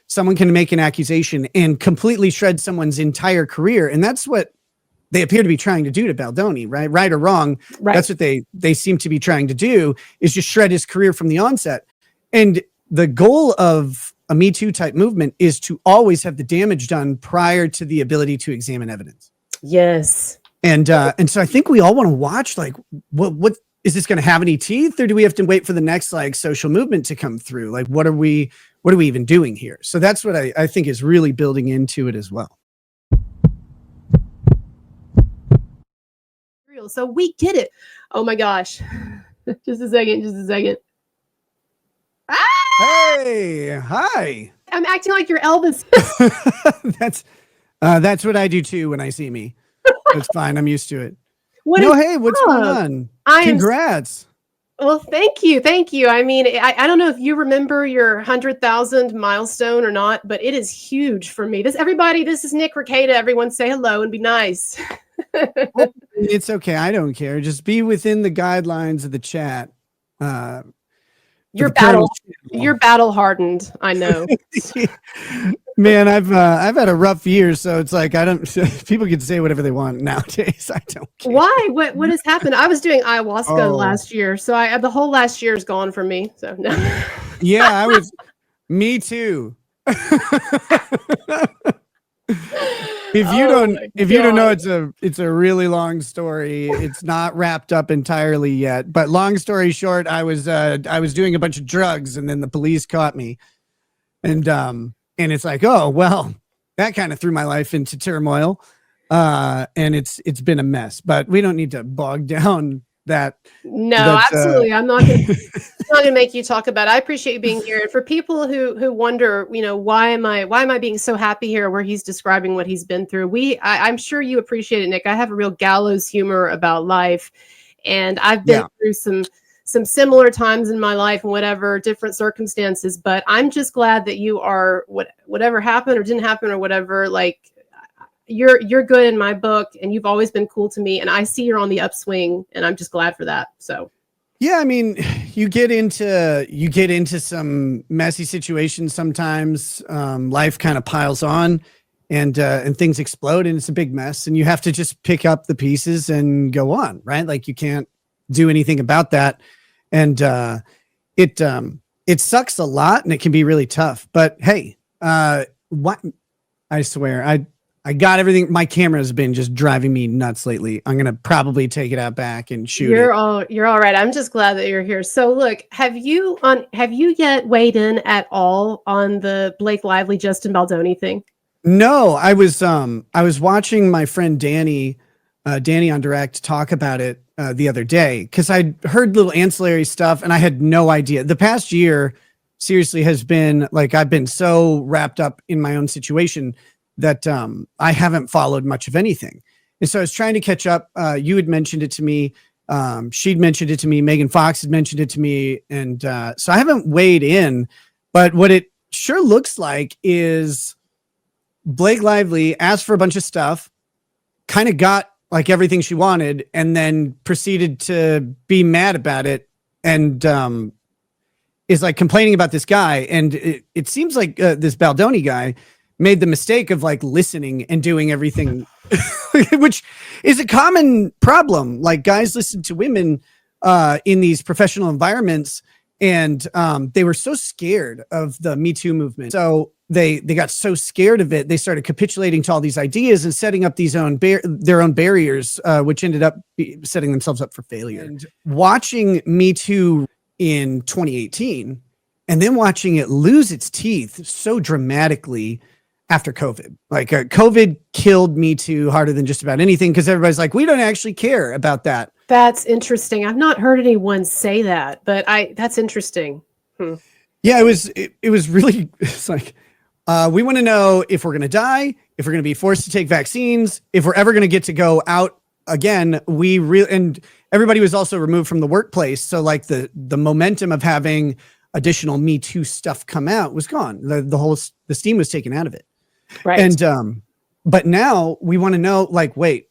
someone can make an accusation and completely shred someone's entire career. And that's what they appear to be trying to do to Baldoni, right or wrong. Right. That's what they seem to be trying to do, is just shred his career from the onset. And the goal of a Me Too type movement is to always have the damage done prior to the ability to examine evidence. Yes. And so I think we all want to watch, like, what is this going to have any teeth, or do we have to wait for the next like social movement to come through? Like, what are we even doing here? So that's what I think is really building into it as well. So we get it. Oh my gosh. Just a second. Ah! Hey, hi. I'm acting like you're Elvis. That's what I do too when I see me. It's fine. I'm used to it. Hey, what's going on? Congrats. Well, thank you. I mean, I don't know if you remember your 100,000 milestone or not, but it is huge for me. This is Nick Rekieta. Everyone say hello and be nice. It's okay. I don't care. Just be within the guidelines of the chat. You're battle hardened. I know. Man, I've had a rough year, so it's like people can say whatever they want nowadays. I don't care. Why? What has happened? I was doing ayahuasca last year, so the whole last year is gone for me. So no. Yeah, me too. If you don't know, it's a really long story. It's not wrapped up entirely yet, but long story short, I was doing a bunch of drugs, and then the police caught me, and it's like, oh well, that kind of threw my life into turmoil, and it's been a mess. But we don't need to bog down that. No, absolutely. I'm not gonna make you talk about it. I appreciate you being here. And for people who wonder, why am I being so happy here where he's describing what he's been through? I'm sure you appreciate it, Nick. I have a real gallows humor about life, and I've been through some similar times in my life and whatever different circumstances, but I'm just glad that you are whatever happened or didn't happen or whatever, like you're good in my book, and you've always been cool to me, and I see you're on the upswing, and I'm just glad for that. So yeah, I mean, you get into some messy situations sometimes. Life kind of piles on, and things explode, and it's a big mess, and you have to just pick up the pieces and go on, right? Like, you can't do anything about that, and it sucks a lot, and it can be really tough. But hey, what I swear, I got everything. My camera has been just driving me nuts lately. I'm gonna probably take it out back and shoot. You're all right. I'm just glad that you're here. So look, have you yet weighed in at all on the Blake Lively Justin Baldoni thing? No, I was watching my friend Danny on Direct talk about it the other day, because I heard little ancillary stuff and I had no idea. The past year seriously has been like, I've been so wrapped up in my own situation that I haven't followed much of anything. And so I was trying to catch up. You had mentioned it to me. She'd mentioned it to me. Megan Fox had mentioned it to me. And so I haven't weighed in, but what it sure looks like is Blake Lively asked for a bunch of stuff, kind of got like everything she wanted, and then proceeded to be mad about it, and is like complaining about this guy. And it seems like this Baldoni guy made the mistake of like listening and doing everything, which is a common problem. Like, guys listen to women in these professional environments, and they were so scared of the Me Too movement. So they got so scared of it, they started capitulating to all these ideas and setting up their own barriers, which ended up setting themselves up for failure. And watching Me Too in 2018, and then watching it lose its teeth so dramatically after COVID. Like, COVID killed Me Too harder than just about anything, because everybody's like, we don't actually care about that. That's interesting. I've not heard anyone say that, but that's interesting. Yeah, it was really, it's like, we want to know if we're going to die, if we're going to be forced to take vaccines, if we're ever going to get to go out again. And everybody was also removed from the workplace. So like the momentum of having additional Me Too stuff come out was gone. The steam was taken out of it. Right. And, but now we want to know, like, wait,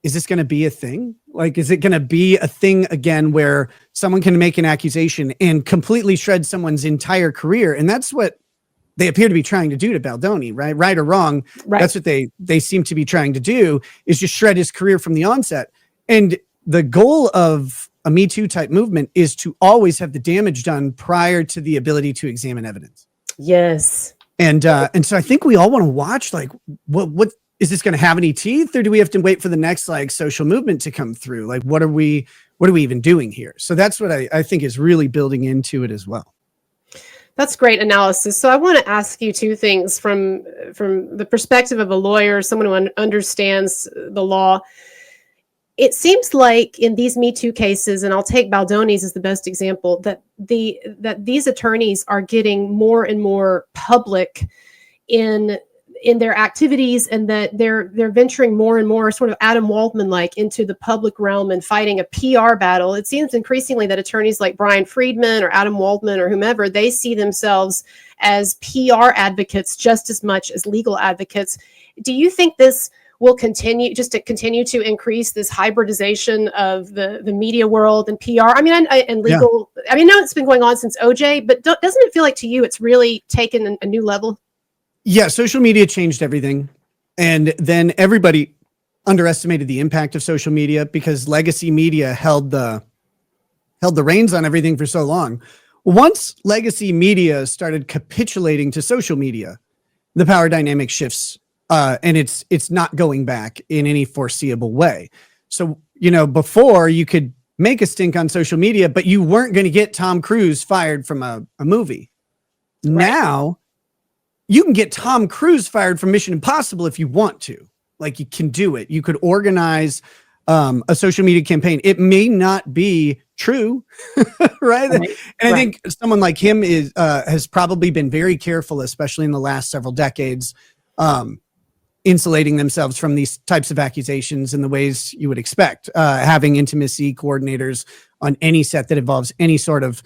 is this going to be a thing? Like, is it going to be a thing again where someone can make an accusation and completely shred someone's entire career? And that's what they appear to be trying to do to Baldoni, right or wrong. Right. That's what they seem to be trying to do, is just shred his career from the onset. And the goal of a Me Too type movement is to always have the damage done prior to the ability to examine evidence. Yes. And so I think we all want to watch, like, what is this going to have any teeth, or do we have to wait for the next like social movement to come through? Like, what are we even doing here? So that's what I think is really building into it as well. That's great analysis. So I want to ask you two things from the perspective of a lawyer, someone who understands the law. It seems like in these Me Too cases, and I'll take Baldoni's as the best example, that these attorneys are getting more and more public in their activities, and that they're venturing more and more sort of Adam Waldman-like into the public realm and fighting a PR battle. It seems increasingly that attorneys like Brian Friedman or Adam Waldman or whomever, they see themselves as PR advocates just as much as legal advocates. Do you think this will continue to increase this hybridization of the media world and PR? I mean, and legal. Yeah. I mean, no, it's been going on since OJ, but doesn't it feel like to you it's really taken a new level? Yeah, social media changed everything. And then everybody underestimated the impact of social media because legacy media held the reins on everything for so long. Once legacy media started capitulating to social media, the power dynamic shifts, and it's not going back in any foreseeable way. So, before you could make a stink on social media, but you weren't going to get Tom Cruise fired from a movie. Right. Now, you can get Tom Cruise fired from Mission Impossible if you want to. Like, you can do it. You could organize a social media campaign. It may not be true, right? And I think someone like him has probably been very careful, especially in the last several decades, insulating themselves from these types of accusations in the ways you would expect, having intimacy coordinators on any set that involves any sort of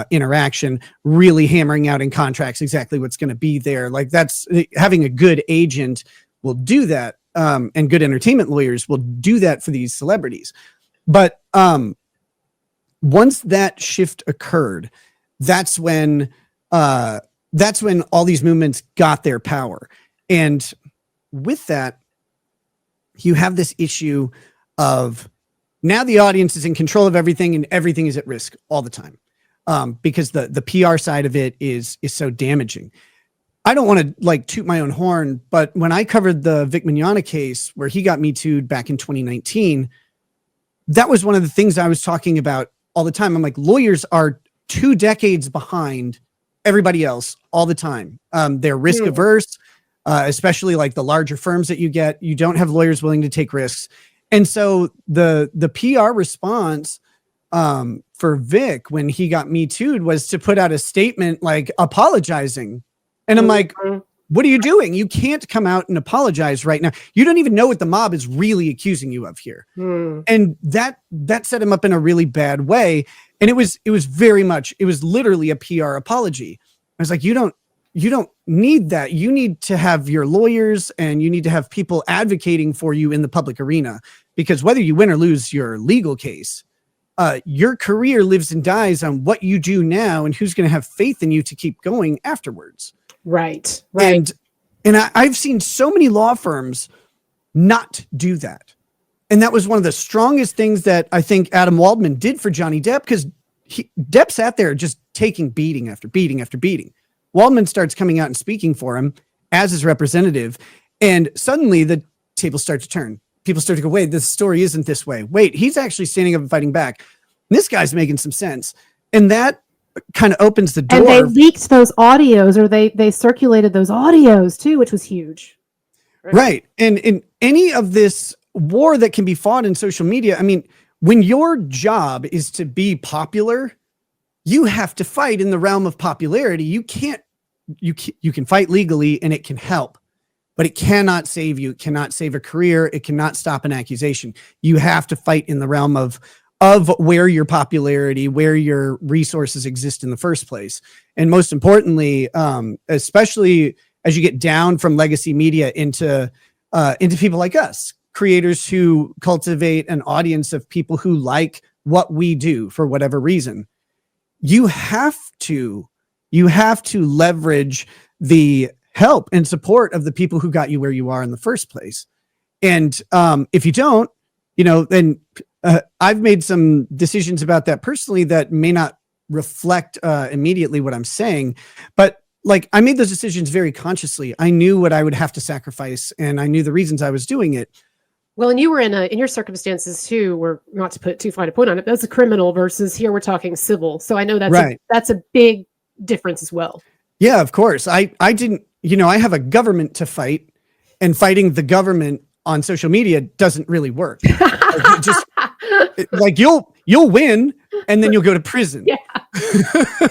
interaction, really hammering out in contracts exactly what's going to be there. Like, that's having a good agent will do that. And good entertainment lawyers will do that for these celebrities. But once that shift occurred, that's when all these movements got their power. And with that, you have this issue of now the audience is in control of everything and everything is at risk all the time. Because the PR side of it is so damaging. I don't want to like toot my own horn, but when I covered the Vic Mignogna case where he got Me Too'd back in 2019, that was one of the things I was talking about all the time. I'm like, lawyers are 2 decades behind everybody else all the time. They're risk averse, especially like the larger firms that you get. You don't have lawyers willing to take risks. And so the PR response for Vic when he got Me Too'd was to put out a statement like apologizing. And I'm like, what are you doing? You can't come out and apologize right now. You don't even know what the mob is really accusing you of here. And that set him up in a really bad way. And it was literally a PR apology. I was like, you don't need that. You need to have your lawyers and you need to have people advocating for you in the public arena, because whether you win or lose your legal case, your career lives and dies on what you do now and who's going to have faith in you to keep going afterwards. Right. And I've seen so many law firms not do that. And that was one of the strongest things that I think Adam Waldman did for Johnny Depp, because Depp sat there just taking beating after beating after beating. Waldman starts coming out and speaking for him as his representative. And suddenly the tables start to turn. People start to go, wait, this story isn't this way. Wait, he's actually standing up and fighting back. And this guy's making some sense. And that kind of opens the door. And they leaked those audios, or they circulated those audios too, which was huge. Right. And in any of this war that can be fought in social media, I mean, when your job is to be popular, you have to fight in the realm of popularity. You can fight legally and it can help, but it cannot save you. It cannot save a career. It cannot stop an accusation. You have to fight in the realm of where your popularity, where your resources exist in the first place. And most importantly, especially as you get down from legacy media into people like us, creators who cultivate an audience of people who like what we do for whatever reason, you have to leverage the help and support of the people who got you where you are in the first place. And if you don't, then I've made some decisions about that personally that may not reflect immediately what I'm saying, but like I made those decisions very consciously. I knew what I would have to sacrifice, and I knew the reasons I was doing it. Well, and you were in your circumstances too, were not to put too fine a point on it. That's a criminal versus here we're talking civil. So I know that's right. That's a big difference as well. Yeah, of course. I didn't, I have a government to fight, and fighting the government on social media doesn't really work. Like you'll win and then you'll go to prison. Yeah.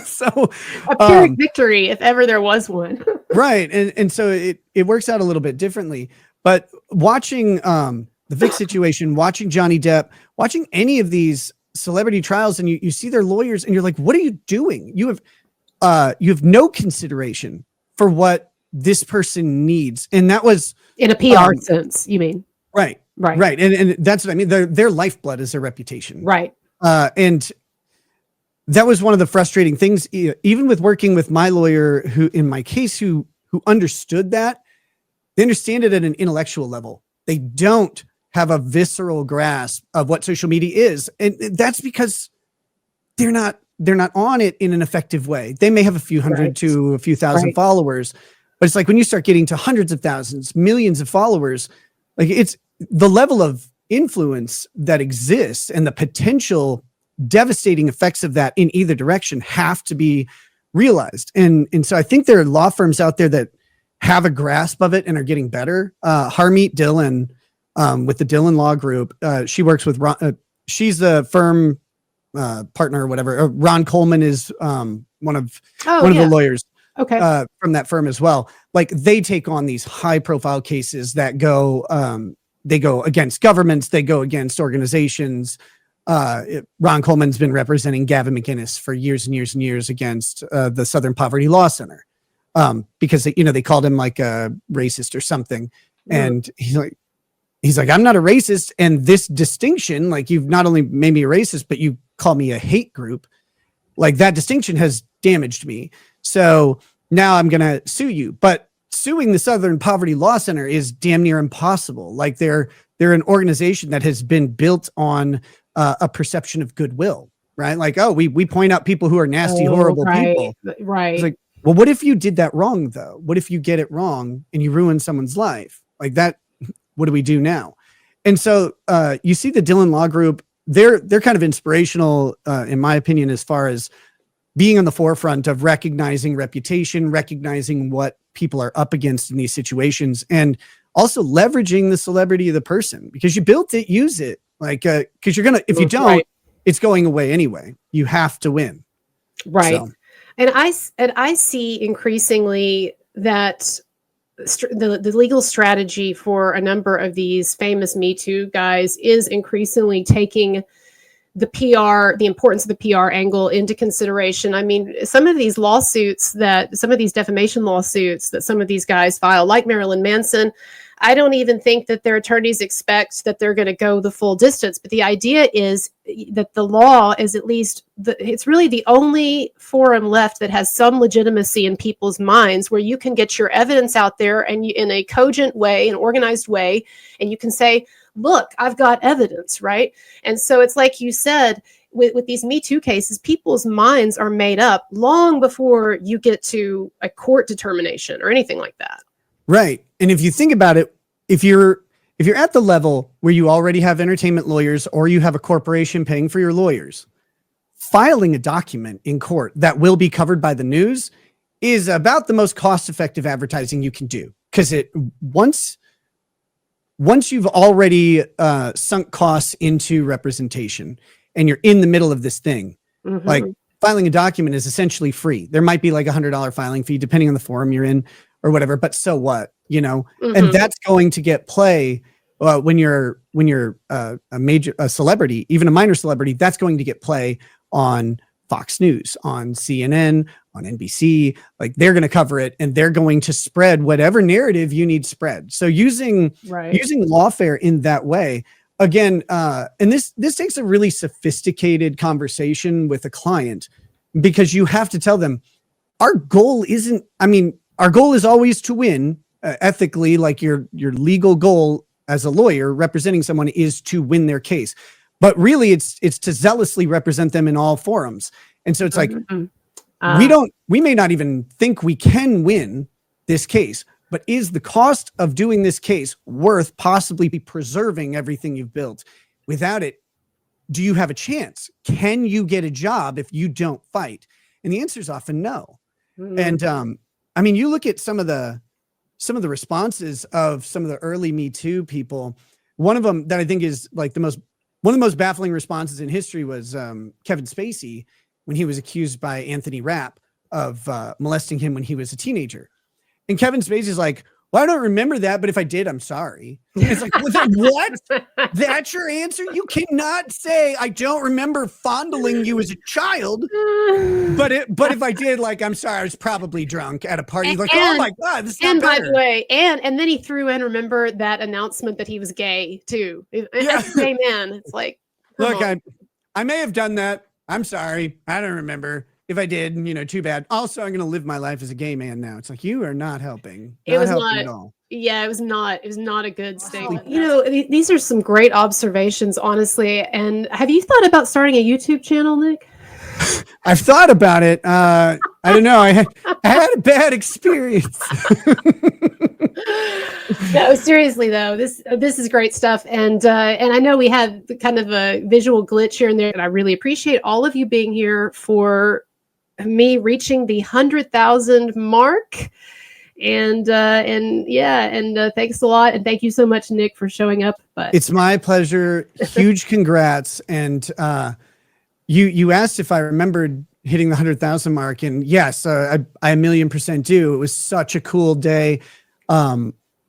So a Pyrrhic victory, if ever there was one. Right. And so it works out a little bit differently. But watching the Vic situation, watching Johnny Depp, watching any of these celebrity trials, and you see their lawyers and you're like, what are you doing? You have no consideration for what this person needs. And that was in a PR sense, you mean? Right. And that's what I mean. Their lifeblood is their reputation. Right. And that was one of the frustrating things, even with working with my lawyer, who in my case, who understood that. They understand it at an intellectual level. They don't have a visceral grasp of what social media is. And that's because they're not on it in an effective way. They may have a few hundred to a few thousand followers, but it's like when you start getting to hundreds of thousands, millions of followers, like it's the level of influence that exists and the potential devastating effects of that in either direction have to be realized. And so I think there are law firms out there that have a grasp of it and are getting better. Harmeet Dillon, with the Dillon Law Group, she works with Ron, she's the firm partner or whatever. Ron Coleman is one of the lawyers from that firm as well. Like they take on these high profile cases that go they go against governments, they go against organizations. Ron Coleman's been representing Gavin McInnes for years and years and years against the Southern Poverty Law Center. Because they called him like a racist or something. And he's like, I'm not a racist. And this distinction, like you've not only made me a racist, but you call me a hate group. Like that distinction has damaged me. So now I'm going to sue you. But suing the Southern Poverty Law Center is damn near impossible. Like they're an organization that has been built on a perception of goodwill, right? Like, oh, we point out people who are nasty, horrible people. Right. It's like, well, what if you did that wrong though? What if you get it wrong and you ruin someone's life like that? What do we do now? And so you see the Dillon Law Group, they're kind of inspirational in my opinion, as far as being on the forefront of recognizing reputation, recognizing what people are up against in these situations, and also leveraging the celebrity of the person, because you built it, use it. Like, cause if you don't, it's going away anyway. You have to win. Right. So. And I see increasingly that the legal strategy for a number of these famous Me Too guys is increasingly taking the importance of the PR angle into consideration. I mean, some of these defamation lawsuits that some of these guys file, like Marilyn Manson, I don't even think that their attorneys expect that they're going to go the full distance. But the idea is that the law is at least, it's really the only forum left that has some legitimacy in people's minds, where you can get your evidence out there and in a cogent way, an organized way, and you can say, look, I've got evidence, right? And so it's like you said, with these Me Too cases, people's minds are made up long before you get to a court determination or anything like that. Right. And if you think about it, if you're at the level where you already have entertainment lawyers or you have a corporation paying for your lawyers, filing a document in court that will be covered by the news is about the most cost-effective advertising you can do. Because once you've already sunk costs into representation and you're in the middle of this thing, like filing a document is essentially free. There might be like $100 filing fee depending on the forum you're in or whatever, but so what, and that's going to get play when you're a celebrity, even a minor celebrity, that's going to get play on Fox News, on CNN, on NBC. Like they're going to cover it and they're going to spread whatever narrative you need spread. So using Lawfare in that way, again, and this takes a really sophisticated conversation with a client, because you have to tell them our goal isn't, our goal is always to win ethically. Like your legal goal as a lawyer representing someone is to win their case, but really it's to zealously represent them in all forums. And so it's like, we may not even think we can win this case, but is the cost of doing this case worth possibly preserving everything you've built? Without it, do you have a chance? Can you get a job if you don't fight? And the answer is often no. And I mean, you look at some of the responses of some of the early Me Too people. One of them that I think is like one of the most baffling responses in history was Kevin Spacey when he was accused by Anthony Rapp of molesting him when he was a teenager. And Kevin Spacey's like, well, I don't remember that, but if I did, I'm sorry. And it's like, what? That's your answer? You cannot say, I don't remember fondling you as a child, but if I did, like, I'm sorry, I was probably drunk at a party. Like, oh my God, this is not better. By the way, and then he threw in, remember that announcement that he was gay too. As a gay man, it's like, look, I may have done that. I'm sorry. I don't remember. If I did, too bad. Also, I'm going to live my life as a gay man now. It's like, you are not helping. It was helping at all. Yeah, it was not a good statement. These are some great observations, honestly. And have you thought about starting a YouTube channel, Nick? I've thought about it. I don't know. I had a bad experience. No, seriously though, this is great stuff, and I know we had kind of a visual glitch here and there, and I really appreciate all of you being here for me reaching the 100,000 mark, and thanks a lot, and thank you so much, Nick, for showing up. But it's my pleasure. Huge congrats, and you asked if I remembered hitting the 100,000 mark, and yes, I 1,000,000% do. It was such a cool day.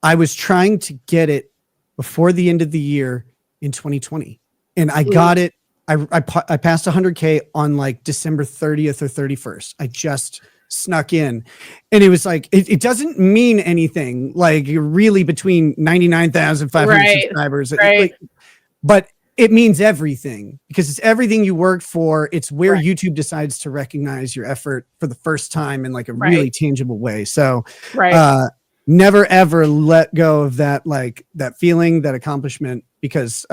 I was trying to get it before the end of the year in 2020, and I got it. I passed 100K on like December 30th or 31st. I just snuck in, and it was like, it doesn't mean anything. Like, you're really between 99,500 subscribers, right. But it means everything, because it's everything you worked for. It's where YouTube decides to recognize your effort for the first time in like a really tangible way. So, never ever let go of that, like that feeling, that accomplishment, because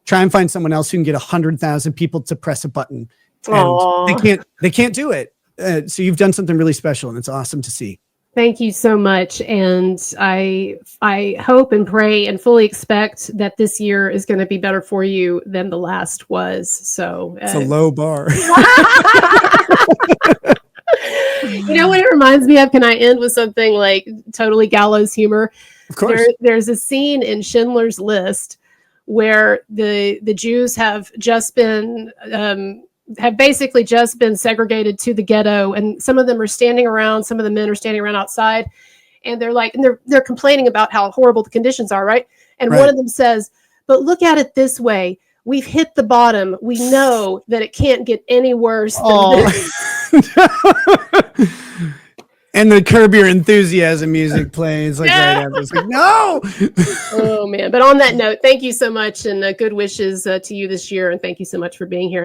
try and find someone else who can get 100,000 people to press a button, and they can't do it. So you've done something really special, and it's awesome to see. Thank you so much, and I hope and pray and fully expect that this year is going to be better for you than the last was. So it's a low bar. You know what it reminds me of? Can I end with something like totally gallows humor? Of course. There's a scene in Schindler's List where the Jews have just been have basically just been segregated to the ghetto, and some of them are standing around, some of the men are standing around outside, and they're like, and they're complaining about how horrible the conditions are, right? And one of them says, but look at it this way. We've hit the bottom. We know that it can't get any worse than this. And the Curb Your Enthusiasm music plays like right after. It's like, no. Oh man! But on that note, thank you so much, and good wishes to you this year, and thank you so much for being here.